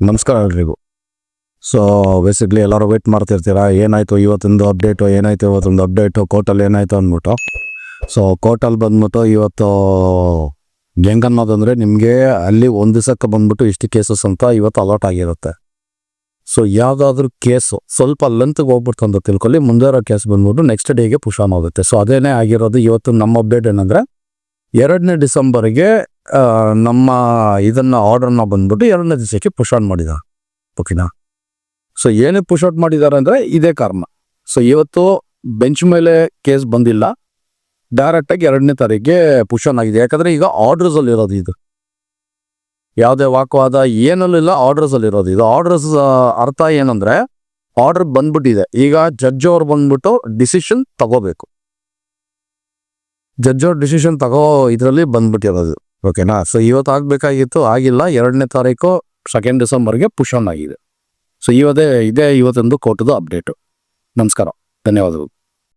ನಮಸ್ಕಾರ ಎಲ್ರಿಗೂ. So basically ಎಲ್ಲರೂ ವೇಟ್ ಮಾಡ್ತಿರ್ತೀರಾ, ಏನಾಯಿತು ಇವತ್ತೊಂದು ಅಪ್ಡೇಟು ಕೋರ್ಟಲ್ಲಿ ಏನಾಯಿತು ಅಂದ್ಬಿಟ್ಟು. ಸೊ ಕೋರ್ಟಲ್ಲಿ ಬಂದ್ಬಿಟ್ಟು ಇವತ್ತು ಹೆಂಗನ್ನೋದಂದರೆ, ನಿಮಗೆ ಅಲ್ಲಿ ಒಂದು ದಿವಸಕ್ಕೆ ಬಂದ್ಬಿಟ್ಟು ಇಷ್ಟು ಕೇಸಸ್ ಅಂತ ಇವತ್ತು ಅಲಾಟ್ ಆಗಿರುತ್ತೆ. ಸೊ ಯಾವುದಾದ್ರೂ ಕೇಸು ಸ್ವಲ್ಪ ಲೆಂತ್ಗೆ ಹೋಗ್ಬಿಡ್ತು ಅಂತ ತಿಳ್ಕೊಳ್ಳಿ, ಮುಂದೆ ಇರೋ ಕೇಸ್ ಬಂದ್ಬಿಟ್ಟು ನೆಕ್ಸ್ಟ್ ಡೇಗೆ ಪುಷ್ ಆನ್ ಆಗುತ್ತೆ. ಸೊ ಅದೇನೇ ಆಗಿರೋದು. ಇವತ್ತು ನಮ್ಮ ಅಪ್ಡೇಟ್ ಏನಂದರೆ 2ನೇ ಡಿಸೆಂಬರ್ಗೆ ನಮ್ಮ ಇದನ್ನು ಆರ್ಡರ್ನ ಬಂದ್ಬಿಟ್ಟು 2ನೇ ದಿವಸಕ್ಕೆ ಪುಷ್ ಆನ್ ಮಾಡಿದ್ದಾರೆ. ಓಕೆನಾ? ಸೊ ಏನಕ್ಕೆ ಪುಷ್ ಔಟ್ ಮಾಡಿದ್ದಾರೆ ಅಂದರೆ ಇದೇ ಕಾರಣ. ಸೊ ಇವತ್ತು ಬೆಂಚ್ ಮೇಲೆ ಕೇಸ್ ಬಂದಿಲ್ಲ, ಡೈರೆಕ್ಟಾಗಿ 2ನೇ ತಾರೀಕಿಗೆ ಪುಷ್ ಆನ್ ಆಗಿದೆ. ಯಾಕಂದರೆ ಈಗ ಆರ್ಡರ್ಸಲ್ಲಿ ಇರೋದು, ಇದು ಯಾವುದೇ ವಾಕ್ವಾದ ಏನಲ್ಲಿಲ್ಲ, ಆರ್ಡರ್ಸಲ್ಲಿ ಇರೋದು. ಇದು ಆರ್ಡರ್ಸ್ ಅರ್ಥ ಏನಂದರೆ, ಆರ್ಡರ್ ಬಂದ್ಬಿಟ್ಟಿದೆ, ಈಗ ಜಡ್ಜ್ ಅವ್ರು ಬಂದ್ಬಿಟ್ಟು ಡಿಸಿಷನ್ ತಗೋಬೇಕು. ಜಡ್ಜ್ ಅವ್ರ ಡಿಸಿಷನ್ ತಗೋ ಇದರಲ್ಲಿ ಬಂದ್ಬಿಟ್ಟಿರೋದು. ಓಕೆನಾ? ಸೊ ಇವತ್ತು ಆಗಬೇಕಾಗಿತ್ತು, ಆಗಿಲ್ಲ. 2ನೇ ತಾರೀಕು 2nd ಡಿಸೆಂಬರ್ಗೆ ಪುಷ್ ಆನ್ ಆಗಿದೆ. ಸೊ ಇದೇ ಇವತ್ತೊಂದು ಕೋರ್ಟ್ದು ಅಪ್ಡೇಟು. ನಮಸ್ಕಾರ, ಧನ್ಯವಾದಗಳು.